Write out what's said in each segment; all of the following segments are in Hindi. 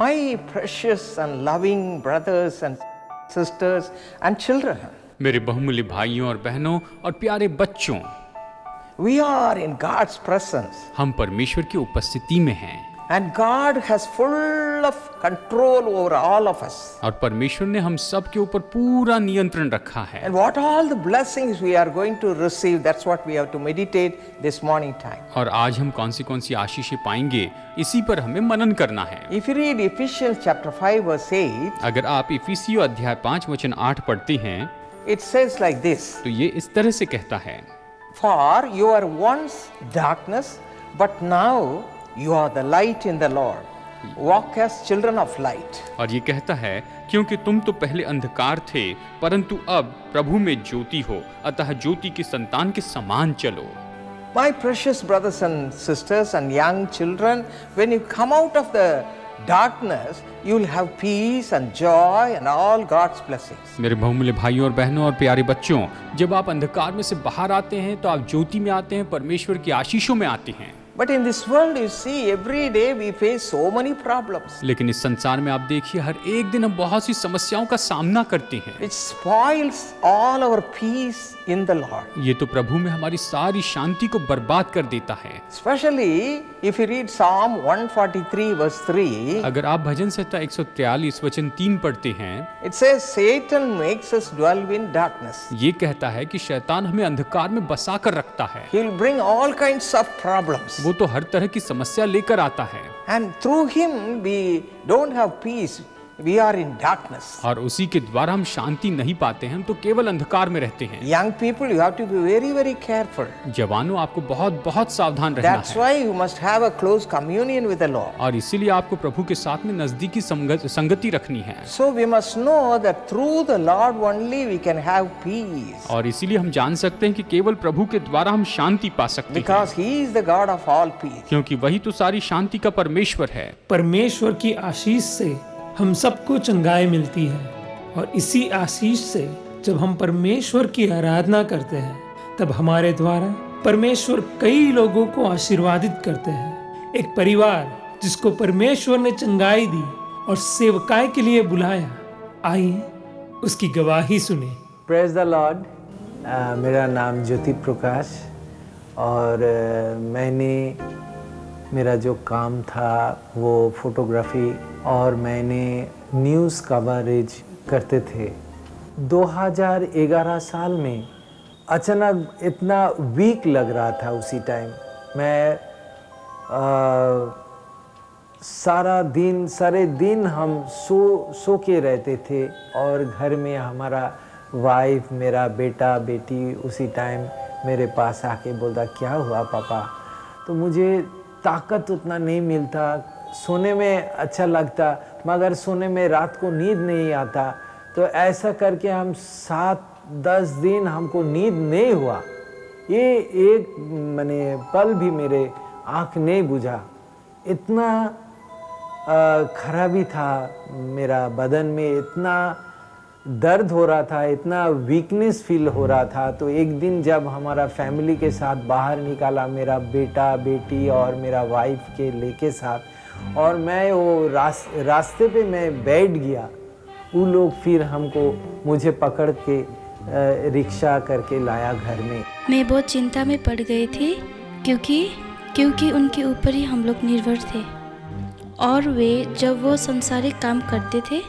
My precious and loving brothers and sisters and children, मेरे बहुमूल्य भाइयों और बहनों और प्यारे बच्चों, we are in God's presence हम परमेश्वर की उपस्थिति में हैं and God has full of control over all of us. और परमेश्वर ने हम सब के ऊपर पूरा नियंत्रण रखा है। And what all the blessings we are going to receive, that's what we have to meditate this morning time. और आज हम कौन सी आशीषें पाएंगे, इसी पर हमें मनन करना है। If you read Ephesians chapter 5 verse 8, अगर आप इफिसियों अध्याय 5 वचन 8 पढ़ते हैं it says like this, तो ये इस तरह से कहता है, For you were once darkness, but now you are the light in the Lord. Walk as children of light. और ये कहता है, क्योंकि तुम तो पहले अंधकार थे परंतु अब प्रभु में ज्योति हो, अतः ज्योति की संतान के समान चलो। My precious brothers and sisters and young children, when you come out of the darkness, you will have peace and joy and all God's blessings. मेरे बहुमूल्य भाइयों और बहनों और प्यारे बच्चों, जब आप अंधकार में से बाहर आते हैं तो आप ज्योति में आते हैं, परमेश्वर की आशीषों में आते हैं। But in this world, you see, every day we face so many problems. लेकिन इस संसार में आप देखिए, हर एक दिन हम बहुत सी समस्याओं का सामना करते हैं। It spoils all our peace in the Lord. ये तो प्रभु में हमारी सारी शांति को बर्बाद कर देता है। Especially if you read Psalm 143 verse 3, अगर आप भजन संहिता 143 वचन 3 पढ़ते हैं, it says Satan makes us dwell in darkness. ये कहता है कि शैतान हमें अंधकार में बसा कर रखता है। He will bring all kinds of problems. वो तो हर तरह की समस्या लेकर आता है And through him we don't have peace. We are in darkness. और उसी के द्वारा हम शांति नहीं पाते हैं, हम तो केवल अंधकार में रहते हैं। Young people, you have to be very, very careful. जवानों, आपको बहुत बहुत सावधान रहना That's है why you must have a close communion with the Lord. और इसीलिए आपको प्रभु के साथ में नजदीकी संगति रखनी है। So we must know that through the Lord only we can have peace. और इसीलिए हम जान सकते हैं कि केवल प्रभु के द्वारा हम शांति पा सकते हैं, Because He is the God of all peace. क्योंकि वही तो सारी शांति का परमेश्वर है। परमेश्वर की आशीष से हम सबको चंगाई मिलती है और इसी आशीष से जब हम परमेश्वर की आराधना करते हैं तब हमारे द्वारा परमेश्वर कई लोगों को आशीर्वादित करते हैं। एक परिवार जिसको परमेश्वर ने चंगाई दी और सेवकाई के लिए बुलाया, आइए उसकी गवाही सुने। Praise the Lord. मेरा नाम ज्योति प्रकाश और मेरा जो काम था वो फोटोग्राफी और मैंने न्यूज़ कवरेज करते थे। 2011 साल में अचानक इतना वीक लग रहा था। उसी टाइम मैं सारे दिन हम सो के रहते थे और घर में हमारा वाइफ, मेरा बेटा बेटी उसी टाइम मेरे पास आके बोलता, क्या हुआ पापा? तो मुझे ताकत उतना नहीं मिलता, सोने में अच्छा लगता मगर सोने में रात को नींद नहीं आता। तो ऐसा करके हम 7-10 दिन हमको नींद नहीं हुआ। ये एक पल भी मेरे आँख नहीं बुझा। इतना खराबी था मेरा बदन में, इतना दर्द हो रहा था, इतना वीकनेस फील हो रहा था। तो एक दिन जब हमारा फैमिली के साथ बाहर निकाला, मेरा बेटा बेटी और मेरा वाइफ के लेके साथ, और मैं वो रास्ते पे मैं बैठ गया। वो लोग फिर मुझे पकड़ के रिक्शा करके लाया घर में। मैं बहुत चिंता में पड़ गई थी क्योंकि उनके ऊपर ही हम लोग निर्भर थे और वे जब वो संसारिक काम करते थे,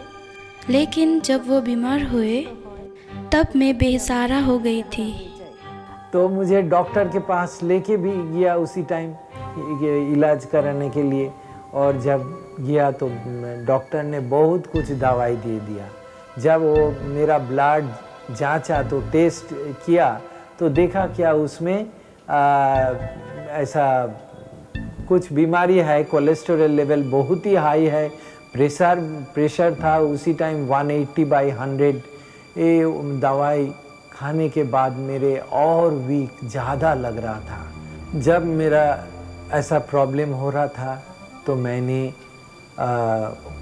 लेकिन जब वो बीमार हुए तब मैं बेसहारा हो गई थी। तो मुझे डॉक्टर के पास लेके भी गया उसी टाइम इलाज कराने के लिए, और जब गया तो डॉक्टर ने बहुत कुछ दवाई दे दिया। जब वो मेरा ब्लड जांचा तो टेस्ट किया तो देखा क्या उसमें ऐसा कुछ बीमारी है, कोलेस्टेरॉल लेवल बहुत ही हाई है, प्रेशर था उसी टाइम 180/100। ये दवाई खाने के बाद मेरे और वीक ज़्यादा लग रहा था। जब मेरा ऐसा प्रॉब्लम हो रहा था तो मैंने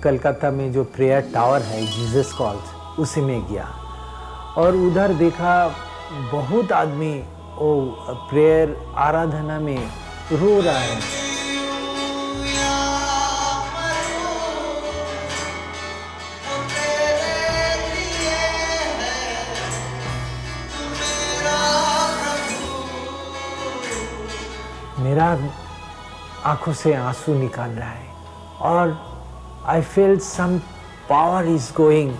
कलकत्ता में जो प्रेयर टावर है जीसस कॉल्स, उसी में गया और उधर देखा बहुत आदमी वो प्रेयर आराधना में रो रहा है। मेरा आंखों से आंसू निकाल रहा है और I feel some power is going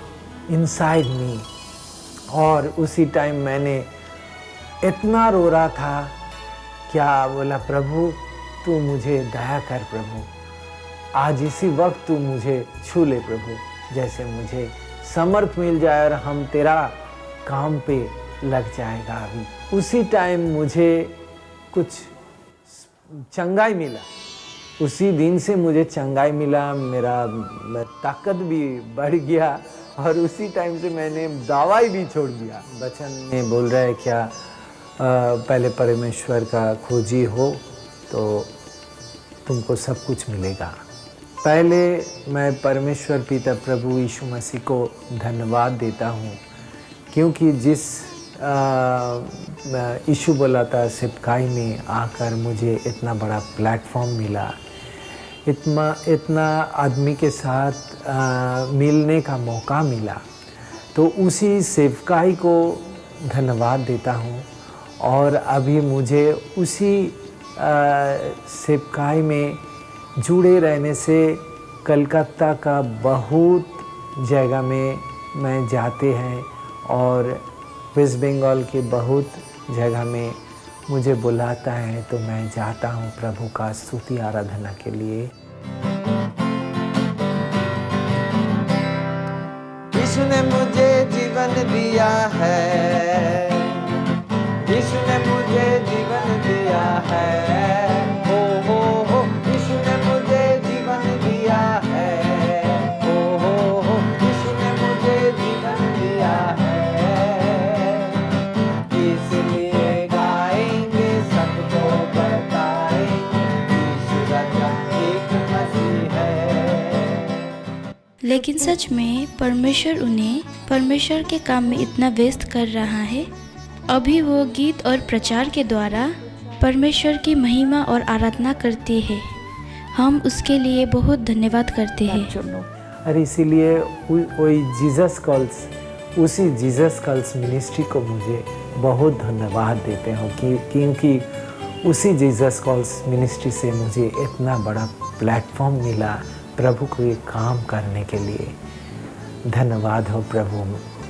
inside me. और उसी टाइम मैंने इतना रो रहा था, क्या बोला, प्रभु तू मुझे दया कर प्रभु, आज इसी वक्त तू मुझे छू ले प्रभु, जैसे मुझे समर्थ मिल जाए और हम तेरा काम पे लग जाएगा अभी। उसी टाइम मुझे कुछ चंगाई मिला, उसी दिन से मुझे चंगाई मिला, मेरा ताकत भी बढ़ गया और उसी टाइम से मैंने दवाई भी छोड़ दिया। वचन में बोल रहा है क्या पहले परमेश्वर का खोजी हो तो तुमको सब कुछ मिलेगा। पहले मैं परमेश्वर पिता प्रभु यीशु मसीह को धन्यवाद देता हूँ, क्योंकि जिस यीशु बोला था सिपकाई में आकर मुझे इतना बड़ा प्लेटफॉर्म मिला, इतना आदमी के साथ मिलने का मौका मिला, तो उसी सेवकाई को धन्यवाद देता हूँ। और अभी मुझे उसी सेवकाई में जुड़े रहने से कलकत्ता का बहुत जगह में मैं जाते हैं और वेस्ट बंगाल के बहुत जगह में मुझे बुलाता है, तो मैं जाता हूँ प्रभु का स्तुति आराधना के लिए। यीशु ने मुझे जीवन दिया है, यीशु ने मुझे जीवन दिया है, हो यीशु ने मुझे जीवन दिया है, हो यीशु ने मुझे जीवन दिया है, इसलिए गाएंगे सबको बताएंगे यीशु राजा एक मसीह है। लेकिन सच में परमेश्वर उन्हें परमेश्वर के काम में इतना व्यस्त कर रहा है। अभी वो गीत और प्रचार के द्वारा परमेश्वर की महिमा और आराधना करते हैं। हम उसके लिए बहुत धन्यवाद करते हैं। और इसीलिए वही जीसस कॉल्स, उसी जीसस कॉल्स मिनिस्ट्री को मुझे बहुत धन्यवाद देते हो, क्योंकि उसी जीसस कॉल्स मिनिस्ट्री से मुझे इतना बड़ा प्लेटफॉर्म मिला प्रभु को ये काम करने के लिए। धन्यवाद हो प्रभु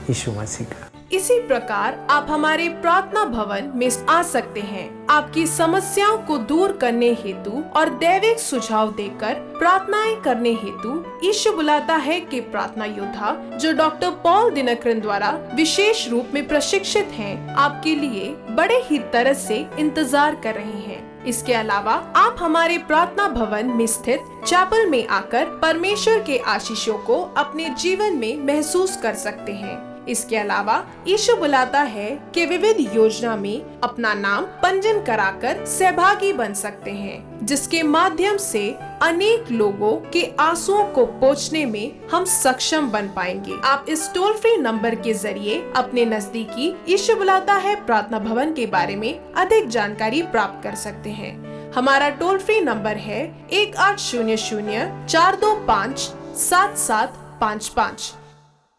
यीशु मसीह का। इसी प्रकार आप हमारे प्रार्थना भवन में आ सकते हैं। आपकी समस्याओं को दूर करने हेतु और दैविक सुझाव देकर प्रार्थनाएं करने हेतु यीशु बुलाता है कि प्रार्थना योद्धा जो डॉक्टर पॉल दिनकरन द्वारा विशेष रूप में प्रशिक्षित हैं, आपके लिए बड़े ही तरस से इंतजार कर रहे हैं। इसके अलावा आप हमारे प्रार्थना भवन में स्थित चैपल में आकर परमेश्वर के आशीषों को अपने जीवन में महसूस कर सकते हैं। इसके अलावा यीशु बुलाता है कि विविध योजना में अपना नाम पंजीयन कराकर सहभागी बन सकते हैं, जिसके माध्यम से अनेक लोगों के आंसुओं को पोंछने में हम सक्षम बन पाएंगे। आप इस टोल फ्री नंबर के जरिए अपने नजदीकी यीशु बुलाता है प्रार्थना भवन के बारे में अधिक जानकारी प्राप्त कर सकते हैं। हमारा टोल फ्री नंबर है 1800-425-7755।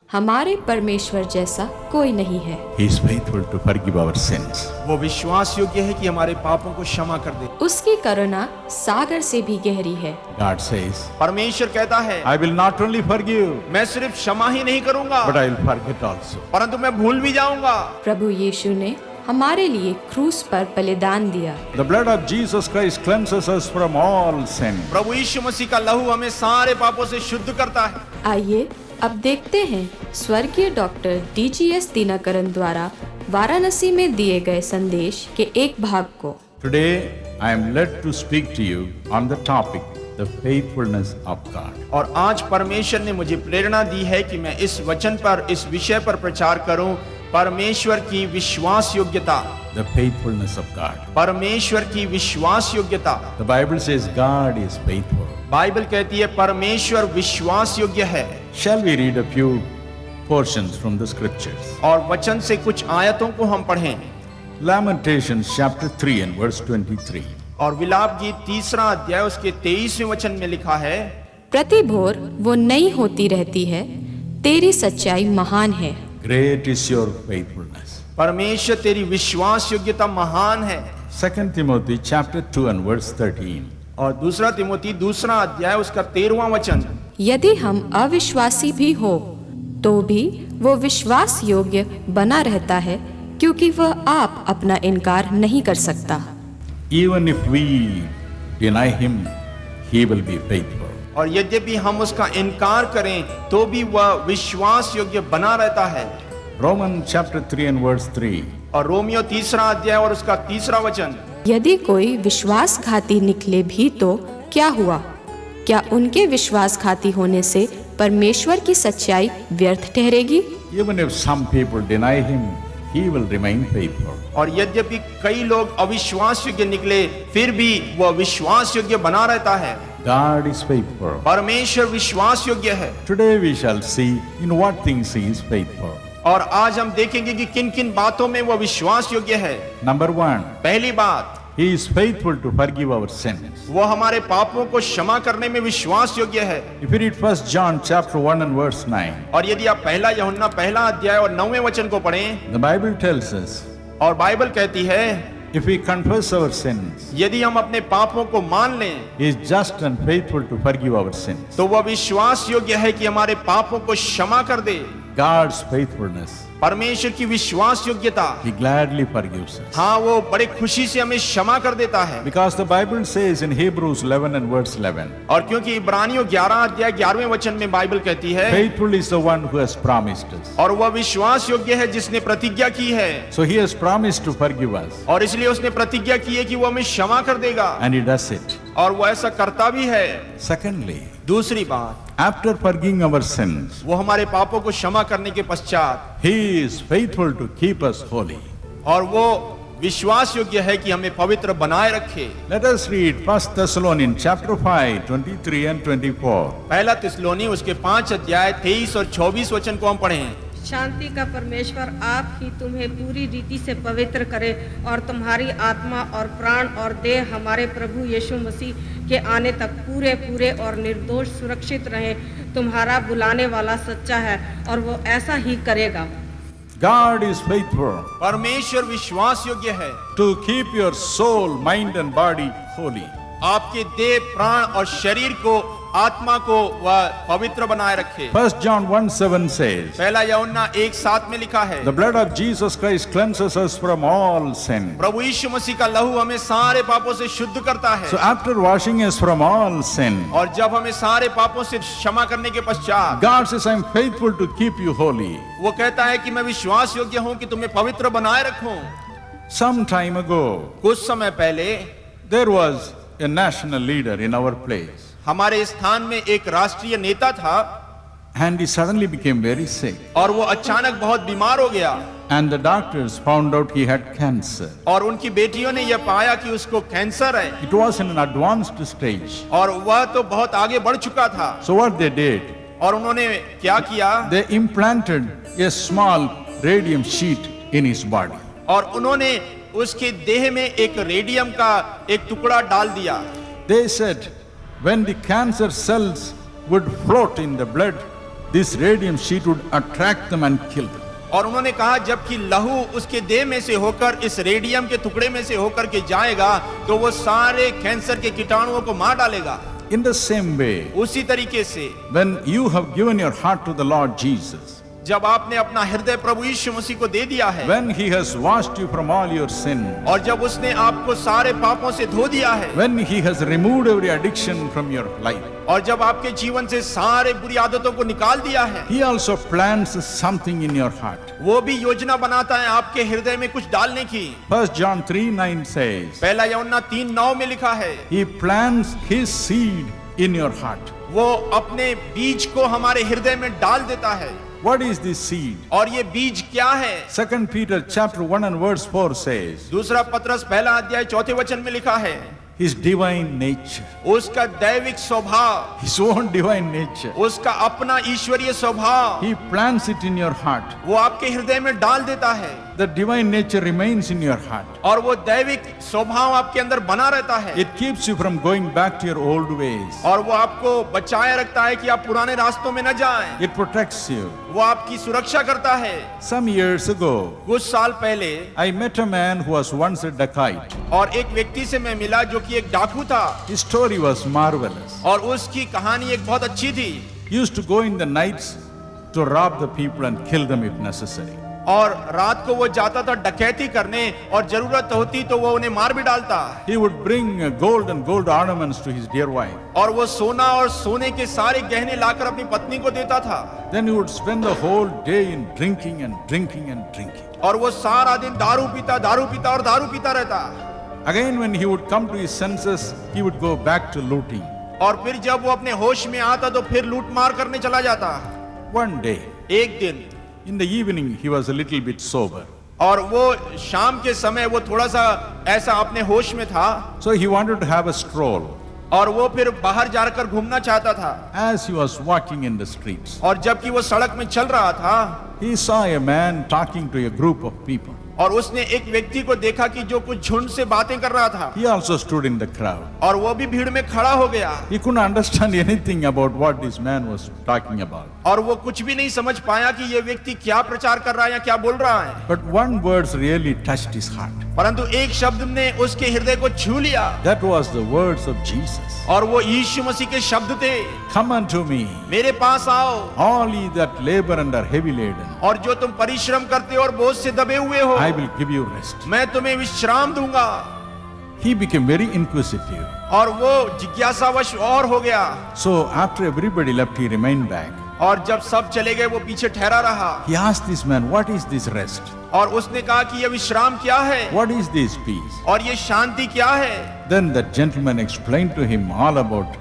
हमारे परमेश्वर जैसा कोई नहीं है। He is faithful to forgive our sins. वो विश्वास योग्य है कि हमारे पापों को क्षमा कर दे। उसकी करुणा सागर से भी गहरी है। God says, परमेश्वर कहता है, I will not only forgive, मैं सिर्फ क्षमा ही नहीं करूंगा, but I will forget also. परंतु मैं भूल भी जाऊंगा। प्रभु यीशु ने हमारे लिए क्रूस पर बलिदान दिया। The blood of Jesus Christ cleanses us from all sin. प्रभु यीशु मसीह का लहू हमें सारे पापों से शुद्ध करता है। आइए अब देखते हैं स्वर्गीय डॉक्टर DGS दिनकरन द्वारा वाराणसी में दिए गए संदेश के एक भाग को। Today I am led to speak to you on the topic the faithfulness of God. और आज परमेश्वर ने मुझे प्रेरणा दी है कि मैं इस वचन पर, इस विषय पर प्रचार करूं, परमेश्वर की विश्वास योग्यता। The faithfulness of God. परमेश्वर की विश्वास योग्यता। The Bible says God is faithful. Bible कहती है परमेश्वर विश्वास योग्य है। Shall we read a few portions from the scriptures? और वचन से कुछ आयतों को हम पढ़ें। Lamentations chapter 3 and verse 23. और विलाप गीत 3 अध्याय उसके 23वें वचन में लिखा है, प्रति भोर वो नई होती रहती है, तेरी सच्चाई महान है। Great is your faithfulness. परमेश्वर तेरी विश्वास योग्यता महान है। 2 Timothy chapter 2 and verse 13. और दूसरा तिमोथी दूसरा अध्याय उसका 13वां वचन, यदि हम अविश्वासी भी हो तो भी वो विश्वास योग्य बना रहता है, क्योंकि वह आप अपना इनकार नहीं कर सकता। Even if we deny him, he will be faithful. और यद्यपि हम उसका इनकार करें तो भी वह विश्वास योग्य बना रहता है। Romans chapter 3 and verse 3. और रोमियो तीसरा अध्याय और उसका तीसरा वचन, यदि कोई विश्वासघाती निकले भी तो क्या हुआ? क्या उनके विश्वासघाती होने से परमेश्वर की सच्चाई व्यर्थ ठहरेगी? Even if some people deny him, he will remain faithful. और यद्यपि कई लोग अविश्वास योग्य निकले फिर भी वह विश्वास योग्य बना रहता है। God is faithful. परमेश्वर विश्वास योग्य है। Today we shall see in what things he is faithful. और आज हम देखेंगे कि किन किन बातों में वह विश्वास योग्य है। Number 1, पहली बात, he is faithful to forgive our sins. वो हमारे पापों को क्षमा करने में विश्वास योग्य है। If you read 1 John chapter 1 and verse 9, और यदि आप पहला यूहन्ना पहला अध्याय और 9वें वचन को पढ़ें, the Bible tells us, और बाइबल कहती है, if we confess our sins, यदि हम अपने पापों को मान लें he is just and faithful to forgive our sins. तो वह विश्वास योग्य है कि हमारे पापों को क्षमा कर दे। God's faithfulness, परमेश्वर की विश्वास योग्यता, he gladly forgives us. हाँ वो बड़े खुशी से हमें क्षमा कर देता है। Because the Bible says in Hebrews 11 and verse 11, और क्योंकि इब्रानियों 11 अध्याय 11वें वचन में बाइबल कहती है, faithful is the one who has promised us. और वह विश्वास योग्य है जिसने प्रतिज्ञा की है। So he has promised to forgive us, और इसलिए उसने प्रतिज्ञा की है कि वो हमें क्षमा कर देगा, and he does it. और वो ऐसा करता भी है। Secondly, दूसरी बात, after forgiving our sins, वो हमारे पापों को क्षमा करने के पश्चात he is faithful to keep us holy. और वो विश्वास योग्य है कि हमें पवित्र बनाए रखे। Let us read 1 Thessalonians chapter 5, 23 and 24. पहला तिस्सलुनी उसके 5 अध्याय 23 और 24 वचन को हम पढ़ें। शांति का परमेश्वर आप ही तुम्हें पूरी रीति से पवित्र करे और तुम्हारी आत्मा और प्राण और देह हमारे प्रभु यीशु मसीह के आने तक पूरे पूरे और निर्दोष सुरक्षित रहे। तुम्हारा बुलाने वाला सच्चा है और वो ऐसा ही करेगा। God is faithful परमेश्वर विश्वास योग्य है to keep your soul, mind and body holy. आपके देह, प्राण और शरीर को, आत्मा को वह पवित्र बनाए रखे। 1 John 1:7 says, पहला यूहन्ना 1:7 में लिखा है, the blood of Jesus Christ cleanses us from all sin. प्रभु यीशु मसीह का लहू हमें सारे पापों से शुद्ध करता है। So after washing us from all sin, और जब हमें सारे पापों से क्षमा करने के पश्चात God says, I am faithful to keep you holy. वो कहता है कि मैं विश्वास योग्य हूँ कि तुम्हें पवित्र बनाए रखूं। Some time ago, कुछ समय पहले there was a national leader in our place, हमारे स्थान में एक राष्ट्रीय नेता था, and he suddenly became very sick. और वो अचानक बहुत बीमार हो गया, And the doctors found out he had cancer. और उनकी बेटियों ने यह पाया कि उसको कैंसर है, It was in an advanced stage. और वह तो बहुत आगे बढ़ चुका था। So what they did, और उन्होंने क्या किया, they implanted a small radium sheet in his body. और उन्होंने उसके देह में एक रेडियम का एक टुकड़ा डाल दिया। They said, when the cancer cells would float in the blood, this radium sheet would attract them and kill them. और उन्होंने कहा जबकि लहू उसके देह में से होकर इस रेडियम के टुकड़े में से होकर के जाएगा तो वो सारे कैंसर के कीटाणुओं को मार डालेगा। In the same way, उसी तरीके से when you have given your heart to the Lord Jesus, जब आपने अपना हृदय प्रभु यीशु मसीह को दे दिया है, when he has washed you from all your sin, और जब उसने आपको सारे पापों से धो दिया है, when he has removed every addiction from your life, और जब आपके जीवन से सारे बुरी आदतों को निकाल दिया है, he also plants something in your heart. वो भी योजना बनाता है आपके हृदय में कुछ डालने की। 1 John 3:9 says, पहला यूहन्ना 3:9 में लिखा है, he plants his seed in your heart. वो अपने बीज को हमारे हृदय में डाल देता है। What is this seed? और ये बीज क्या है? 2 Peter chapter 1 and verse 4 says, दूसरा पत्रस पहला अध्याय 4 वचन में लिखा है, his divine nature, उसका दैविक स्वभाव, his own divine nature, उसका अपना ईश्वरीय स्वभाव, he plants it in your heart. वो आपके हृदय में डाल देता है। the divine nature remains in your heart. और वो दैविक स्वभाव आपके अंदर बना रहता है। It keeps you from going back to your old ways. और वो आपको बचाए रखता है कि आप पुराने रास्तों में न जाएं। It protects you. वो आपकी सुरक्षा करता है। Some years ago, कुछ साल पहले I met a man who was once a dacoit. और एक व्यक्ति से मैं मिला जो कि एक डाकू था। His story was marvelous. और उसकी कहानी एक बहुत अच्छी थी। He used to go in the nights to rob the people and kill them if necessary. और रात को वो जाता था डकैती करने और जरूरत होती तो वो उन्हें मार भी डालता। He would bring gold and gold ornaments to his dear wife. और वो सोना और सोने के सारे गहने लाकर अपनी पत्नी को देता था। Then he would spend the whole day in drinking and drinking and drinking. और वो सारा दिन दारू पीता और दारू पीता रहता। Again when he would come to his senses, he would go back to looting. और फिर जब वो अपने होश में आता तो फिर लूट मार करने चला जाता। One day, एक दिन in the evening, he was a little bit sober. और वो शाम के समय वो थोड़ा सा ऐसा अपने होश में था। So he wanted to have a stroll. और वो फिर बाहर जाकर घूमना चाहता था। As he was walking in the streets, और जबकि वो सड़क में चल रहा था, he saw a man talking to a group of people. और उसने एक व्यक्ति को देखा कि जो कुछ झुंड से बातें कर रहा था। He also stood in the crowd. और वो भी भीड़ में खड़ा हो गया। He couldn't understand anything about what this man was talking about. और वो कुछ भी नहीं समझ पाया कि ये व्यक्ति क्या प्रचार कर रहा है या क्या बोल रहा है। But one word really touched his heart. परंतु एक शब्द ने उसके हृदय को छू लिया। That was the words of Jesus. और वो यीशु मसीह के शब्द थे। Come unto me, मेरे पास आओ, all ye that labor and are heavy laden. और जो तुम परिश्रम करते हो और बोझ से दबे हुए हो, I will give you rest. मैं तुम्हें विश्राम दूंगा। He became very inquisitive. और वो जिज्ञासावश और हो गया। So after everybody left, he remained back. और जब सब चले गए वो पीछे ठहरा रहा। He asked this man, what is this rest? और उसने कहा कि ये विश्राम क्या है? What is this peace? और ये शांति क्या है? Then that gentleman explained to him all about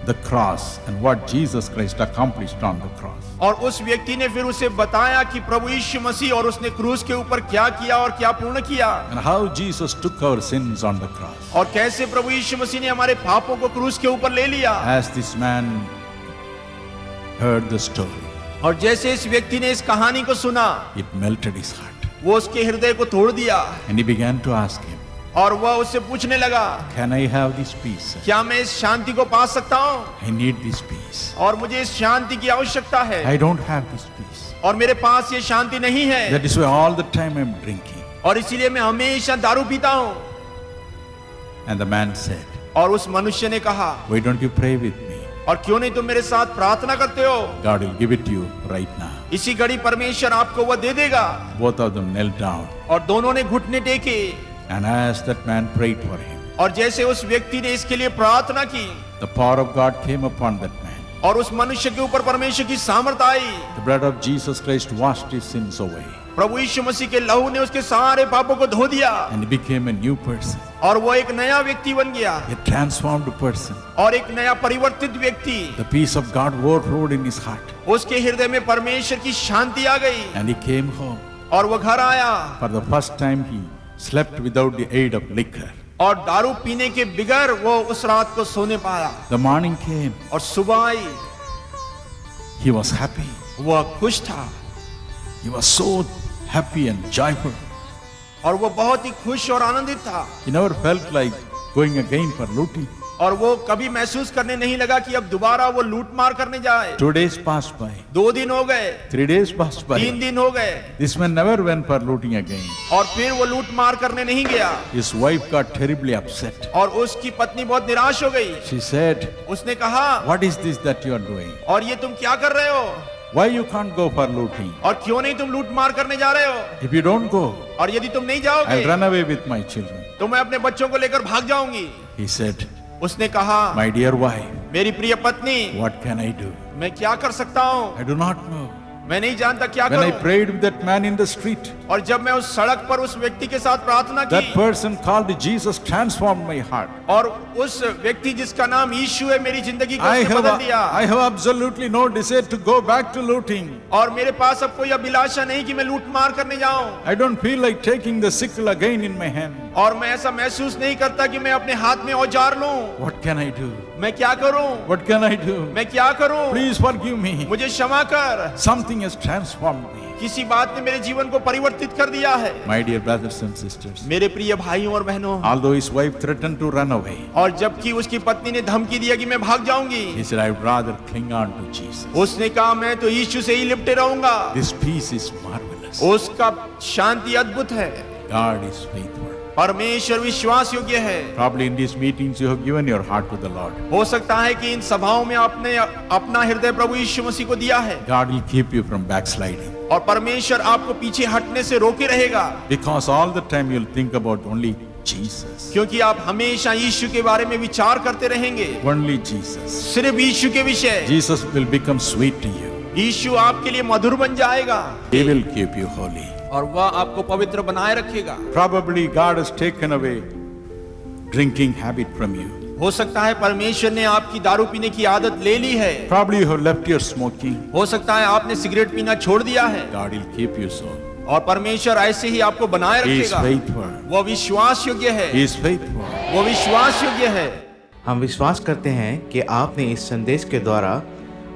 the cross and what Jesus Christ accomplished on the cross. और उस व्यक्ति ने फिर उसे बताया कि प्रभु यीशु मसीह और उसने क्रूस के ऊपर क्या किया और क्या पूर्ण किया। And how Jesus took our sins on the cross. और कैसे प्रभु यीशु मसीह ने हमारे पापों को क्रूस के ऊपर ले लिया। As this man heard the story, और जैसे इस व्यक्ति ने इस कहानी को सुना, it melted his heart. वो उसके हृदय को तोड़ दिया। And he began to ask him, और वह उससे पूछने लगा, Can I have this peace? क्या मैं इस शांति को पा सकता हूँ? I need this peace. और मुझे इस शांति की आवश्यकता है। I don't have this peace. और मेरे पास ये शांति नहीं है। That is why all the time I'm drinking. और इसीलिए मैं हमेशा दारू पीता हूँ। And the man said, और उस मनुष्य ने कहा, Why don't you pray with me? और क्यों नहीं तुम मेरे साथ प्रार्थना करते हो? God will give it to you right now. इसी घड़ी परमेश्वर आपको वह दे देगा। Both of them knelt down. और दोनों ने घुटने टेके। And as that man prayed for him, और जैसे उस व्यक्ति ने इसके लिए प्रार्थना की, the power of God came upon that man. और उस मनुष्य के ऊपर परमेश्वर की सामर्थ आई। The blood of Jesus Christ washed his sins away. प्रभु यीशु मसीह के लहू ने उसके सारे पापों को धो दिया। And he became a new person. और वो एक नया व्यक्ति बन गया। A transformed person. और एक नया परिवर्तित व्यक्ति। The peace of God overflowed in his heart. उसके हृदय में परमेश्वर की शांति आ गई। And he came home. और वो घर आया। For the first time he slept without the aid of liquor. और दारू पीने के बिगर वो उस रात को सोने पाया। The morning came. और सुबह आई। He was happy. वह खुश था। He was so happy and joyful. और वो बहुत ही खुश और आनंदित था। He never felt like going again for looting. और वो कभी महसूस करने नहीं लगा कि अब दोबारा वो लूट मार करने जाए। 2 days passed by. 2 दिन हो गए। 3 days passed by. 3 दिन हो गए। This man never went for looting again. और फिर वो लूट मार करने नहीं गया। His wife got terribly upset. और उसकी पत्नी बहुत निराश हो गई। She said, उसने कहा, What is this that you are doing? और ये तुम क्या कर रहे हो? Why you can't go for looting? और क्यों नहीं तुम लूट मार करने जा रहे हो? If you don't go, और यदि तुम नहीं जाओगे, I'll run away with my children. तो मैं अपने बच्चों को लेकर भाग जाऊंगी। He said, उसने कहा, My dear wife, मेरी प्रिय पत्नी, what can I do? मैं क्या कर सकता हूँ? I do not know. मैं नहीं जानता क्या When I करूं। prayed with that man in the street, और जब मैं उस सड़क पर उस व्यक्ति के साथ प्रार्थना that की, person called Jesus transformed my heart. और उस व्यक्ति जिसका नाम यीशु है मेरी जिंदगी को उसने बदल दिया। I have absolutely no desire to go back to looting. और मेरे पास अब कोई अभिलाषा नहीं कि मैं लूट मार करने जाऊं। I don't feel like taking the sickle again in my hand. और मैं ऐसा महसूस नहीं करता कि मैं अपने हाथ में औजार लूं। What can I do? मैं क्या करूं? What can I do? मैं क्या करूं? Please forgive me. मुझे क्षमा कर। Something has transformed me. किसी बात ने मेरे जीवन को परिवर्तित कर दिया है। My dear brothers and sisters, मेरे प्रिय भाइयों और बहनों, although his wife threatened to run away, और जबकि उसकी पत्नी ने धमकी दिया कि मैं भाग जाऊंगी, he said, I would rather cling on to Jesus. उसने कहा मैं तो यीशु से ही लिपटे रहूंगा। This peace is marvelous. उसका शांति अद्भुत है। God is faithful. परमेश्वर विश्वास योग्य है। Probably in these meetings you have given your heart to the Lord. हो सकता है कि इन सभाओं में आपने अपना हृदय प्रभु यीशु मसीह को दिया है, God will keep you from backsliding. और परमेश्वर आपको पीछे हटने से रोके रहेगा, Because all the time you'll think about only Jesus. क्योंकि आप हमेशा यीशु के बारे में विचार करते रहेंगे, Only Jesus. सिर्फ यीशु के विषय। Jesus will become sweet to you. यीशु आपके लिए मधुर बन जाएगा, He will keep you holy. और वह आपको पवित्र बनाए रखेगा। Probably God has taken away drinking habit from you. हो सकता है परमेश्वर ने आपकी दारू पीने की आदत ले ली है। Probably you have left your smoking. हो सकता है आपने सिगरेट पीना छोड़ दिया है, God will keep you so. और परमेश्वर ऐसे ही आपको बनाए He is रखेगा। faithful. वो विश्वास योग्य है। He is faithful. वो विश्वास योग्य है। हम विश्वास करते हैं कि आपने इस संदेश के द्वारा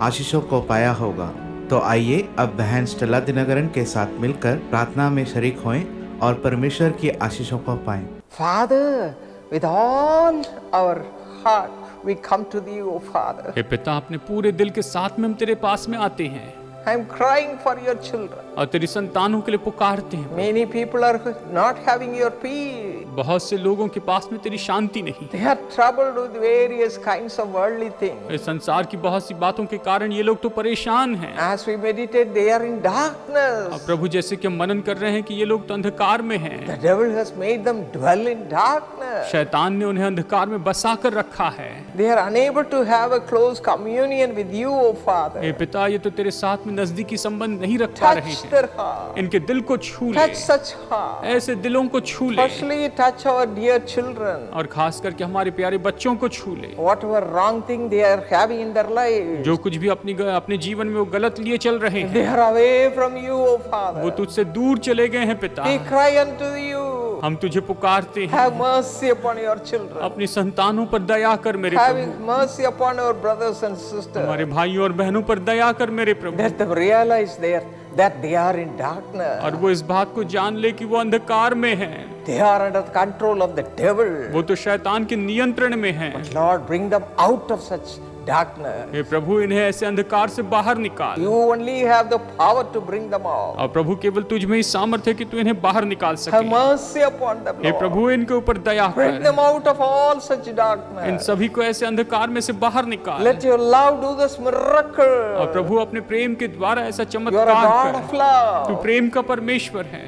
आशीषों को पाया होगा। तो आइए अब बहन स्टेला दिनकरन के साथ मिलकर प्रार्थना में शरीक होएं और परमेश्वर की आशीषों को पाएं। Father, with all our heart we come to thee, O Father. हे पिता, अपने पूरे दिल के साथ में हम तेरे पास में आते हैं I am crying for your children. और तेरी संतानों के लिए पुकारते हैं। Many people are not having your peace. बहुत से लोगों के पास में तेरी शांति नहीं। They are troubled with various kinds of worldly things. इस संसार की बहुत सी बातों के कारण ये लोग तो परेशान हैं। As we meditate, they are in darkness. अब प्रभु, जैसे कि हम मनन कर रहे हैं कि ये लोग तो अंधकार में हैं। The devil has made them dwell in darkness. शैतान ने उन्हें अंधकार में बसा कर रखा है। They are unable to have a close communion with you, O Father. हे पिता, ये तो तेरे साथ में नजदीकी संबंध नहीं रख पा रहे Touch हैं। their heart. इनके दिल को छू ले, Touch such heart. ऐसे दिलों को छू ले, Especially touch our dear children. और खास करके हमारे प्यारे बच्चों को छू ले। Whatever wrong thing they are having in their life, जो कुछ भी अपने जीवन में वो गलत लिए चल रहे they हैं, are away from you, O Father. वो तुझसे दूर चले गए हैं पिता। We cry unto you. हम तुझे पुकारते हैं, Have mercy upon your children. अपनी संतानों पर दया कर मेरे Have Prabhu. mercy upon our brothers and sisters. हमारे भाइयों और बहनों पर दया कर मेरे प्रभु। Let them realize that they are in darkness. और वो इस बात को जान ले कि वो अंधकार में हैं। They are under the control of the devil. वो तो शैतान के नियंत्रण में हैं। Lord, bring them out of such darkness. हे प्रभु, इन्हें ऐसे अंधकार से बाहर निकाल। You only have the power to bring them out. और प्रभु, केवल तुझ में ही सामर्थ्य है कि तू इन्हें बाहर निकाल Have सके। mercy upon them, हे Lord. प्रभु, इनके ऊपर दया Bring कर। them out of all such in darkness. सभी को ऐसे अंधकार में से बाहर निकाल। Let your love do this miracle. और प्रभु, अपने प्रेम के द्वारा ऐसा You are a चमत्कार God of कर। love. तू प्रेम का परमेश्वर है।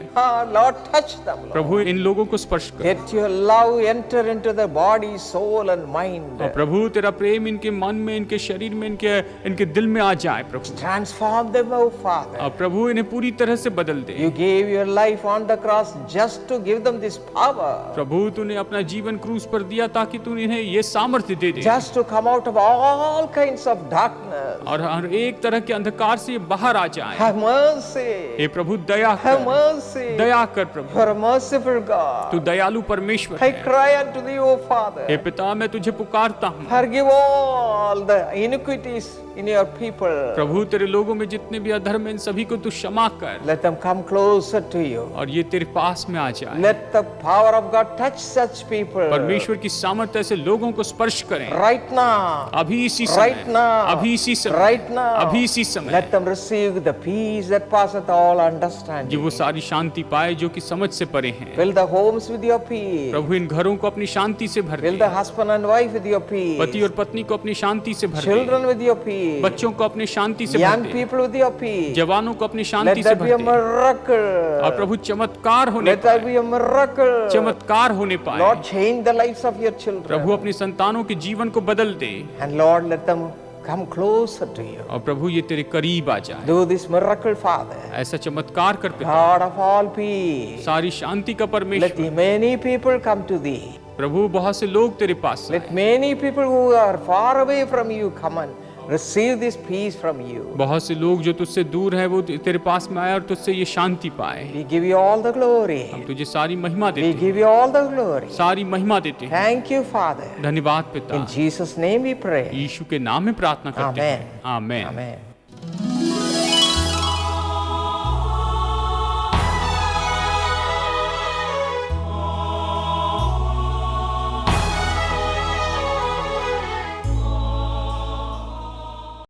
Lord, touch them, Lord. प्रभु, इन लोगों को स्पर्श कर। Let your love enter into their body, soul and mind. और प्रभु, तेरा प्रेम इनके मन में, इनके शरीर में, इनके दिल में आ जाए प्रभु। Transform them, O Father. और प्रभु, इन्हें पूरी तरह से बदल दे। You gave your life on the cross just to give them this power. प्रभु, तूने अपना जीवन क्रूस पर दिया ताकि तू इन्हें ये सामर्थ्य दे दे, Just to come out of all kinds of darkness. और हर एक तरह के अंधकार से ये बाहर आ जाए। Have mercy. Hey Prabhu, Daya Have कर, mercy. दया कर प्रभु। You are a merciful तू God. दयालु परमेश्वर I है। cry unto thee, O Father. हे पिता, मैं तुझे पुकारता हूँ। Forgive all the iniquities in your people. प्रभु, तेरे लोगों में जितने भी अधर्म हैं, इन सभी को तू क्षमा कर, Let them come closer to you. और ये तेरे पास में आ जाए। Let the power of God touch such people. परमेश्वर की सामर्थ्य से लोगों को स्पर्श करें। Right now. अभी इसी Right समय, now. अभी इसी समय, Right now. अभी इसी समय, Let them receive the peace that passeth all understanding. कि वो सारी शांति पाए जो कि समझ से परे हैं। Fill the homes with your peace. प्रभु, इन घरों को अपनी शांति से भर Fill they. the husband and wife with your peace. पति और पत्नी को अपनी शांति से भर दे। Children with your peace. बच्चों को अपनी शांति से भर Young they. people with your peace. जवानों को अपनी Let शांति से there be भर a दे। miracle. और प्रभु, चमत्कार होने Let there पाए, be a miracle. चमत्कार होने पाए। Lord, change the lives of your children. प्रभु, अपनी संतानों के जीवन को बदल दे, And Lord, let them come closer to you. और प्रभु, ये तेरे करीब आ जाए। Do this miracle, Father. ऐसा चमत्कार कर पिता। God of all peace. सारी शांति का Let परमेश्वर। many people come to thee. प्रभु, बहुत से लोग तेरे पास आए। Let many people who are far away from you come and receive this peace from you. बहुत से लोग जो तुझसे दूर है वो तेरे पास में आए और तुझसे ये शांति पाए। We give you all the glory. हम तुझे सारी महिमा We देते give हैं, you all the glory. सारी महिमा देते हैं। Thank you, Father. धन्यवाद पिता। In Jesus' name we pray. यीशु के नाम में प्रार्थना करते हैं। आमेन। Amen.